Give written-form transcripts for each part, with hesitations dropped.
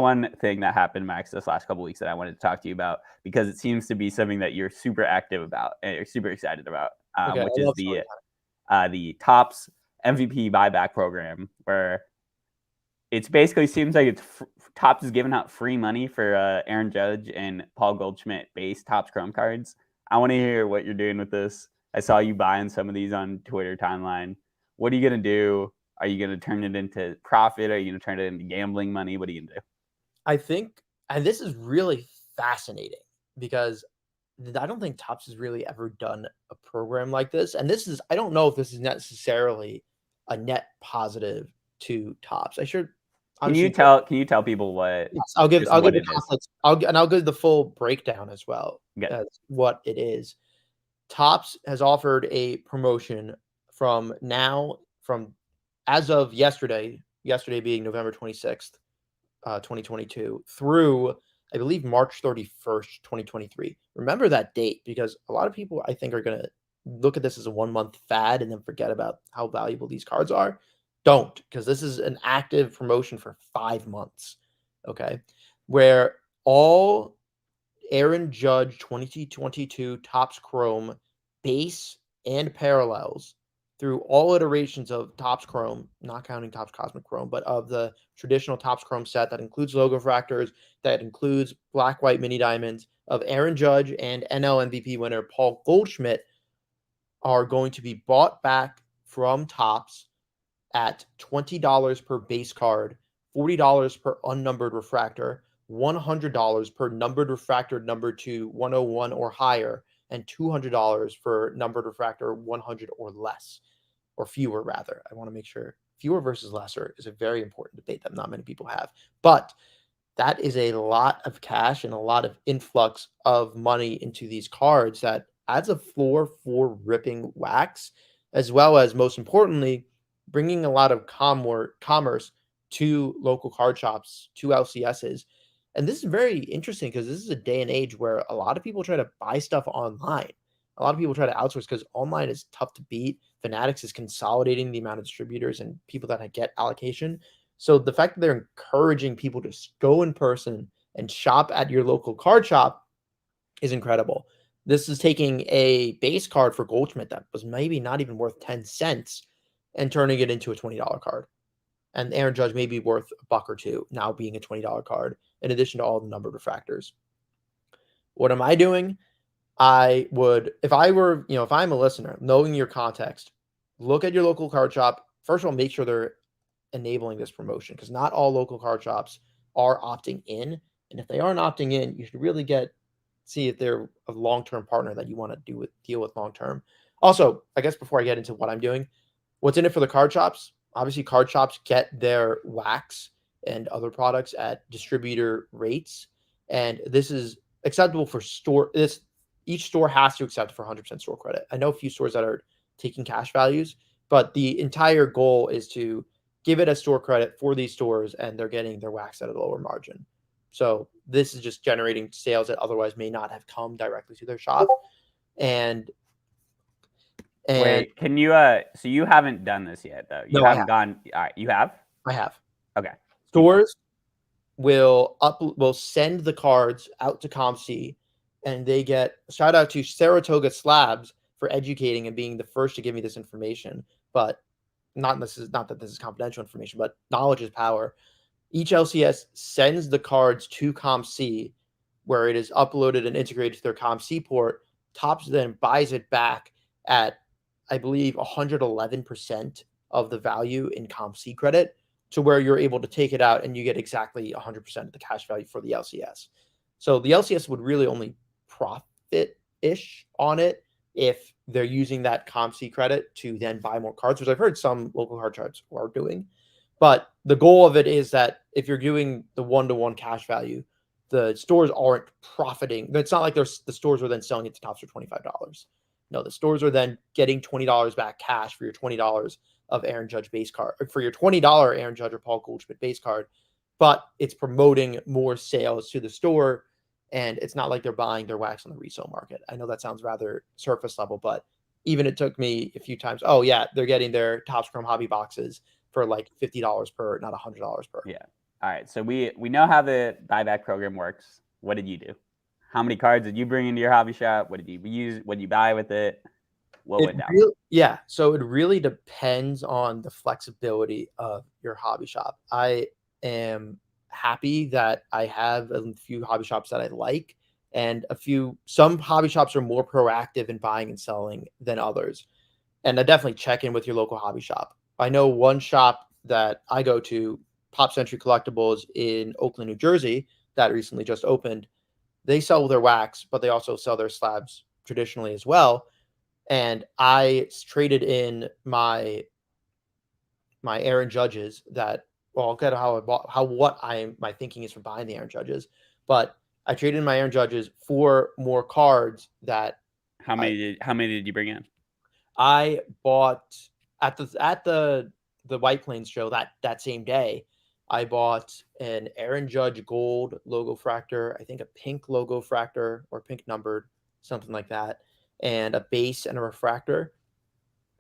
One thing that happened, Max, this last couple of weeks that I wanted to talk to you about, because it seems to be something that you're super active about and you're super excited about, Okay, which is the Topps MVP Buyback program, where it's basically seems like Topps is giving out free money for Aaron Judge and Paul Goldschmidt base Topps Chrome cards. I want to hear what you're doing with this. I saw you buying some of these on Twitter timeline. What are you going to do? Are you going to turn it into profit? Are you going to turn it into gambling money? What are you going to do? I think, and this is really fascinating because I don't think Topps has really ever done a program like this. And this is, I don't know if this is necessarily a net positive to Topps. Can you tell people what? Yes, I'll give the context. I'll give the full breakdown as well as what it is. Topps has offered a promotion from as of yesterday being November 26th, 2022 through, I believe, March 31st, 2023. Remember that date because a lot of people, I think, are going to look at this as a 1 month fad and then forget about how valuable these cards are. Don't, because this is an active promotion for 5 months. Okay. Where all Aaron Judge 2022 Topps Chrome base and parallels through all iterations of Topps Chrome, not counting Topps Cosmic Chrome, but of the traditional Topps Chrome set that includes logo fractors, that includes black, white mini diamonds of Aaron Judge and NL MVP winner Paul Goldschmidt are going to be bought back from Topps at $20 per base card, $40 per unnumbered refractor, $100 per numbered refractor number to 101 or higher, and $200 for numbered refractor 100 or less, or fewer rather. I want to make sure fewer versus lesser is a very important debate that not many people have. But that is a lot of cash and a lot of influx of money into these cards that adds a floor for ripping wax, as well as, most importantly, bringing a lot of commerce to local card shops, to LCSs. And this is very interesting because this is a day and age where a lot of people try to buy stuff online. A lot of people try to outsource because online is tough to beat. Fanatics is consolidating the amount of distributors and people that get allocation. So the fact that they're encouraging people to go in person and shop at your local card shop is incredible. This is taking a base card for Goldschmidt that was maybe not even worth 10 cents and turning it into a $20 card. And Aaron Judge may be worth $1 or $2 now being a $20 card, in addition to all the numbered refractors. What am I doing? I would, if I'm a listener, knowing your context, look at your local card shop. First of all, make sure they're enabling this promotion because not all local card shops are opting in. And if they aren't opting in, you should really see if they're a long-term partner that you want to deal with long-term. Also, I guess before I get into what I'm doing, what's in it for the card shops? Obviously, card shops get their wax and other products at distributor rates, and this is acceptable for store. Each store has to accept for 100% store credit. I know a few stores that are taking cash values, but the entire goal is to give it a store credit for these stores, and they're getting their wax at a lower margin. So this is just generating sales that otherwise may not have come directly to their shop. And wait, can you so you haven't done this yet though? You haven't gone. All right, you have? I have. Okay. Stores will send the cards out to COMC, and they get shout out to Saratoga Slabs for educating and being the first to give me this information. But not that this is confidential information, but knowledge is power. Each LCS sends the cards to COMC, where it is uploaded and integrated to their COMC port. Topps then buys it back at, I believe, 111% of the value in COMC credit, to where you're able to take it out and you get exactly 100% of the cash value for the LCS. So the LCS would really only profit-ish on it if they're using that COMC credit to then buy more cards, which I've heard some local card shops are doing. But the goal of it is that if you're doing the one-to-one cash value, the stores aren't profiting. It's not like the stores are then selling it to Topps for $25. No, the stores are then getting $20 back cash for your $20 of Aaron Judge base card, or for your $20 Aaron Judge or Paul Goldschmidt base card. But it's promoting more sales to the store, and it's not like they're buying their wax on the resale market. I know that sounds rather surface level, but even it took me a few times. Oh yeah, they're getting their Topps Chrome hobby boxes for like $50 per, not $100 per. Yeah. All right, so we know how the buyback program works. What did you do? How many cards did you bring into your hobby shop? What did you use? What did you buy with it? What went down? So it really depends on the flexibility of your hobby shop. I am happy that I have a few hobby shops that I like, and some hobby shops are more proactive in buying and selling than others. And I definitely check in with your local hobby shop. I know one shop that I go to, Pop Century Collectibles in Oakland, New Jersey, that recently just opened. They sell their wax, but they also sell their slabs traditionally as well. And I traded in my Aaron Judges that, well, I'll get how I bought, my thinking is for buying the Aaron Judges, but I traded in my Aaron Judges for more cards that. How many did you bring in? I bought at the White Plains show that same day. I bought an Aaron Judge gold logo fractor, I think a pink logo fractor or pink numbered, something like that, and a base and a refractor.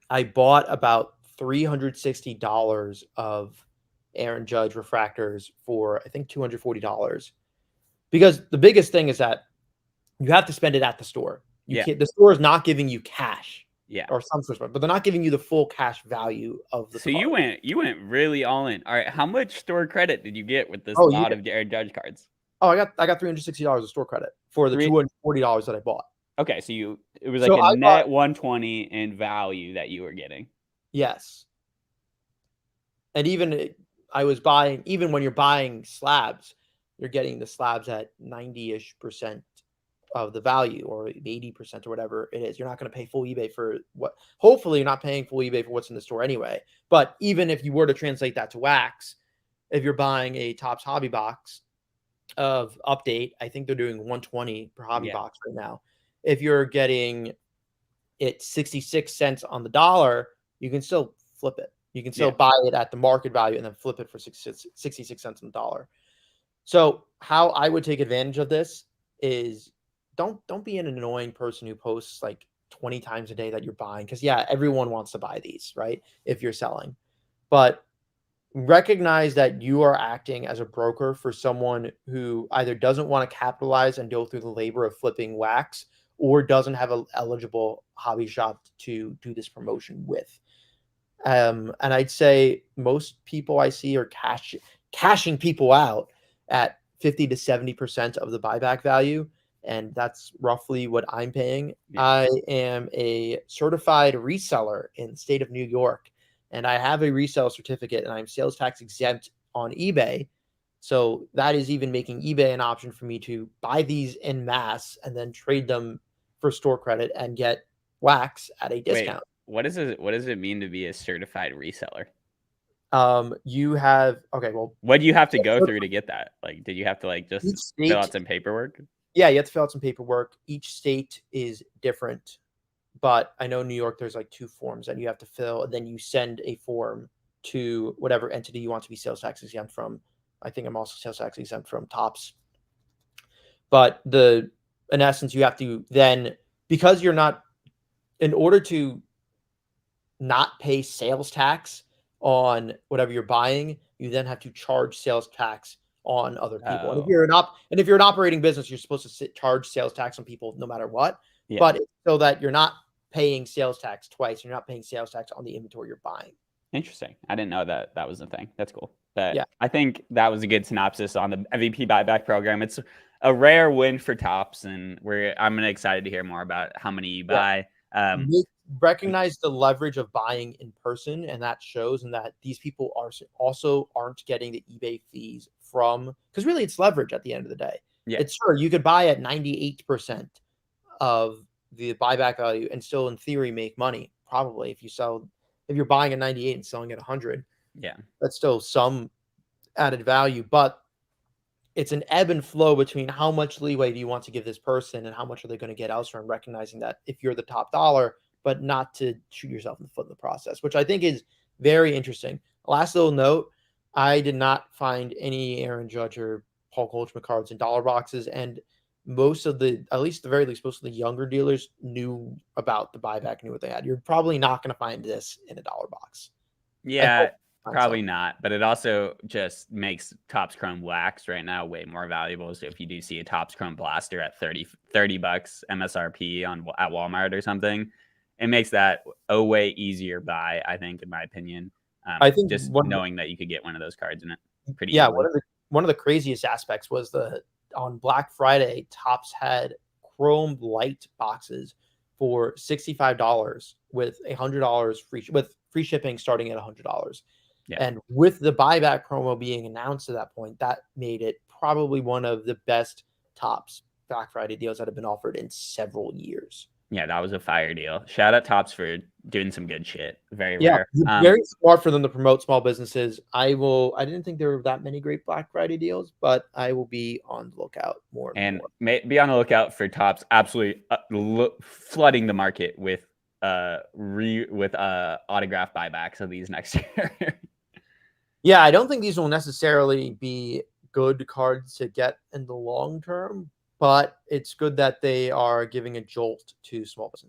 I bought about $360 of Aaron Judge refractors for I think $240. Because the biggest thing is that you have to spend it at the store. The store is not giving you cash. Yeah. Or some sort of, but they're not giving you the full cash value of the So card. you went really all in. All right, how much store credit did you get with this lot of Aaron Judge cards? Oh, I got $360 of store credit for the $240 that I bought. Okay, so it was like a net 120 in value that you were getting. Yes. And even when you're buying slabs, you're getting the slabs at 90-ish% of the value, or 80% or whatever it is. You're not going to pay full eBay for what, hopefully you're not paying full eBay for what's in the store anyway. But even if you were to translate that to wax, if you're buying a Topps hobby box of update, I think they're doing 120 per hobby box right now. If you're getting it 66 cents on the dollar, you can still flip it. You can still buy it at the market value and then flip it for 66 cents on the dollar. So how I would take advantage of this is don't be an annoying person who posts like 20 times a day that you're buying, because everyone wants to buy these, right? If you're selling, but recognize that you are acting as a broker for someone who either doesn't want to capitalize and go through the labor of flipping wax, or doesn't have an eligible hobby shop to do this promotion with. And I'd say most people I see are cashing people out at 50 to 70% of the buyback value. And that's roughly what I'm paying. Yeah. I am a certified reseller in the state of New York, and I have a resale certificate, and I'm sales tax exempt on eBay. So that is even making eBay an option for me to buy these en masse and then trade them for store credit and get wax at a discount. What does it mean to be a certified reseller? You have, okay, well, what do you have to go through to get that? Like, did you have to like just fill out some paperwork? Yeah, you have to fill out some paperwork. Each state is different, but I know New York, there's like 2 forms that you have to fill, and then you send a form to whatever entity you want to be sales tax exempt from. I think I'm also sales tax exempt from Topps. But in essence, you have to then, because you're not, in order to not pay sales tax on whatever you're buying, you then have to charge sales tax on other people. Oh. And if you're an operating business, you're supposed to charge sales tax on people no matter what. Yeah. But it's so that you're not paying sales tax twice. You're not paying sales tax on the inventory you're buying. Interesting. I didn't know that was a thing. That's cool. But yeah, I think that was a good synopsis on the MVP buyback program. It's a rare win for Topps, and I'm excited to hear more about how many you buy. Recognize the leverage of buying in person, and that shows, and that these people aren't getting the eBay fees from, because really it's leverage at the end of the day. Yeah. It's sure you could buy at 98% of the buyback value and still in theory make money, probably, if you're buying at 98 and selling at 100. Yeah, that's still some added value, but it's an ebb and flow between how much leeway do you want to give this person and how much are they going to get elsewhere, and recognizing that if you're the top dollar, but not to shoot yourself in the foot in the process, which I think is very interesting. Last little note, I did not find any Aaron Judge or Paul Goldschmidt cards in dollar boxes, and most of the younger dealers knew about the buyback, knew what they had. You're probably not going to find this in a dollar box. Yeah, Probably not, but it also just makes Topps Chrome Wax right now way more valuable. So if you do see a Topps Chrome Blaster at $30 MSRP at Walmart or something, it makes that a way easier buy, I think, in my opinion. I think just knowing that you could get one of those cards in it pretty yeah, easily. one of the craziest aspects was on Black Friday, Topps had Chrome Light boxes for $65 with $100 free shipping starting at $100. Yeah. And with the buyback promo being announced at that point, that made it probably one of the best Topps Black Friday deals that have been offered in several years. Yeah, that was a fire deal. Shout out Topps for doing some good shit. Very rare. Very smart for them to promote small businesses. I didn't think there were that many great Black Friday deals, but I will be on the lookout more and more. Be on the lookout for Topps absolutely flooding the market with autograph buybacks of these next year. Yeah, I don't think these will necessarily be good cards to get in the long term, but it's good that they are giving a jolt to small business.